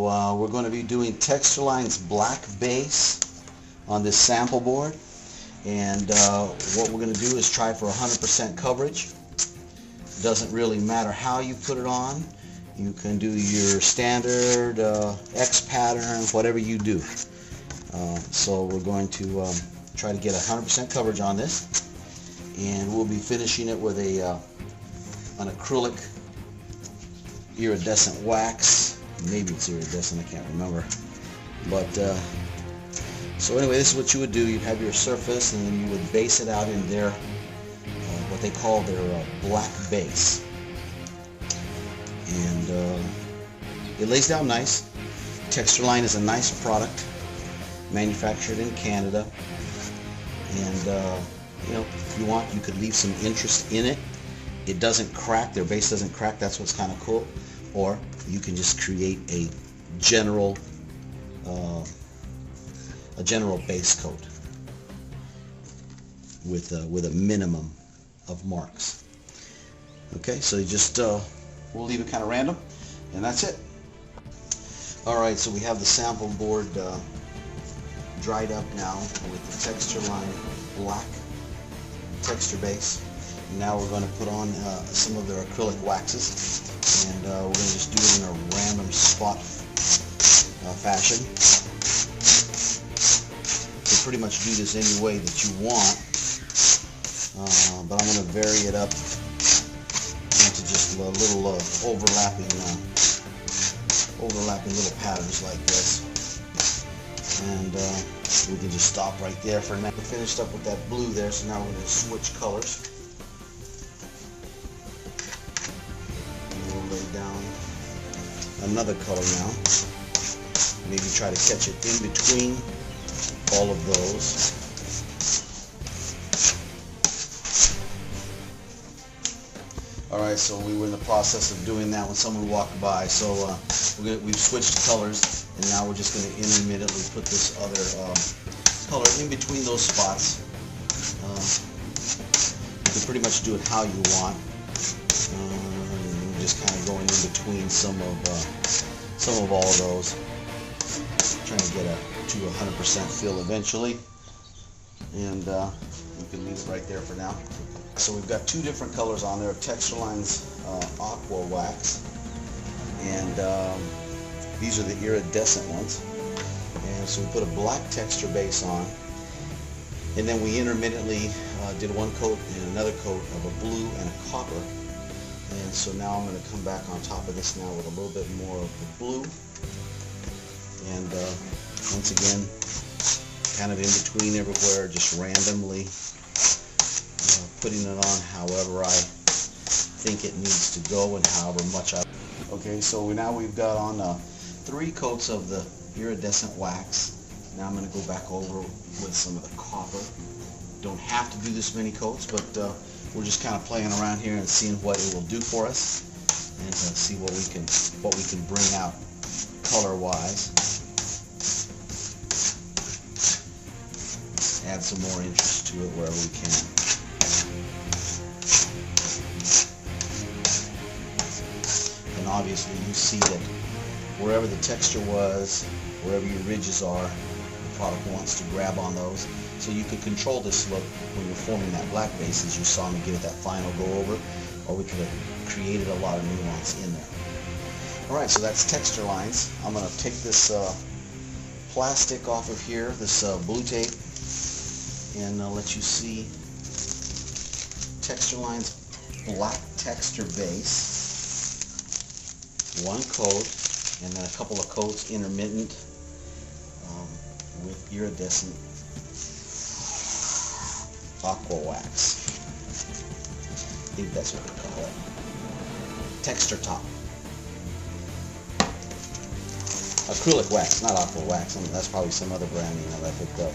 So we're going to be doing Textureline's black base on this sample board, and what we're going to do is try for 100% coverage. Doesn't really matter how you put it on. You can do your standard X pattern, whatever you do. So we're going to try to get 100% coverage on this, and we'll be finishing it with an acrylic iridescent wax. Maybe it's iridescent, I can't remember. But so anyway, this is what you would do. You'd have your surface, and then you would base it out in their what they call their black base, and it lays down nice. Texturline is a nice product, manufactured in Canada, and you know, if you want, you could leave some interest in it. It doesn't crack. Their base doesn't crack. That's what's kind of cool. Or you can just create a general base coat with a minimum of marks. Okay, so you just we'll leave it kind of random, and that's it. All right, so we have the sample board dried up now with the Texturline black texture base. Now we're going to put on some of their acrylic waxes, and we're going to just do it in a random spot fashion. You can pretty much do this any way that you want, but I'm going to vary it up into just little overlapping little patterns like this, and we can just stop right there for now. We finished up with that blue there, so now we're going to switch colors. Down another color now. Maybe try to catch it in between all of those. Alright, so we were in the process of doing that when someone walked by. So we've switched colors, and now we're just going to intermittently put this other color in between those spots. You can pretty much do it how you want. Just kind of going in between some of all of those, trying to get to 100% fill eventually, and we can leave it right there for now. So we've got two different colors on there: Textureline's aqua wax, and these are the iridescent ones. And so we put a black texture base on, and then we intermittently did one coat and another coat of a blue and a copper. And so now I'm going to come back on top of this now with a little bit more of the blue, and once again, kind of in between everywhere, just randomly putting it on however I think it needs to go and however much I... Okay, so now we've got on 3 coats of the iridescent wax. Now I'm going to go back over with some of the copper. Don't have to do this many coats, but we're just kind of playing around here and seeing what it will do for us, and see what we can bring out color-wise. Add some more interest to it wherever we can. And obviously, you see that wherever the texture was, wherever your ridges are, the product wants to grab on those. So you can control this look when you're forming that black base, as you saw me give it that final go over, or we could have created a lot of nuance in there. Alright, so that's Texturelines. I'm going to take this plastic off of here, this blue tape, and let you see Textureline's black texture base. One coat, and then a couple of coats intermittent with iridescent aqua wax. I think that's what they call it. Texture top. Acrylic wax, not aqua wax. That's probably some other brand name that I picked up.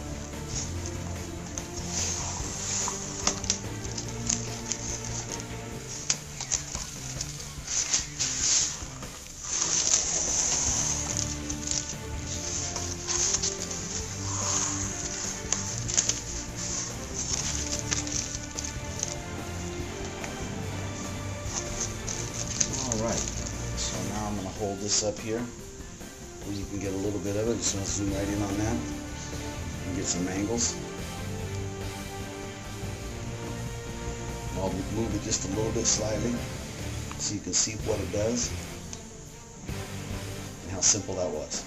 Alright, so now I'm going to hold this up here where you can get a little bit of it. Just want to zoom right in on that and get some angles. I'll move it just a little bit slightly so you can see what it does and how simple that was.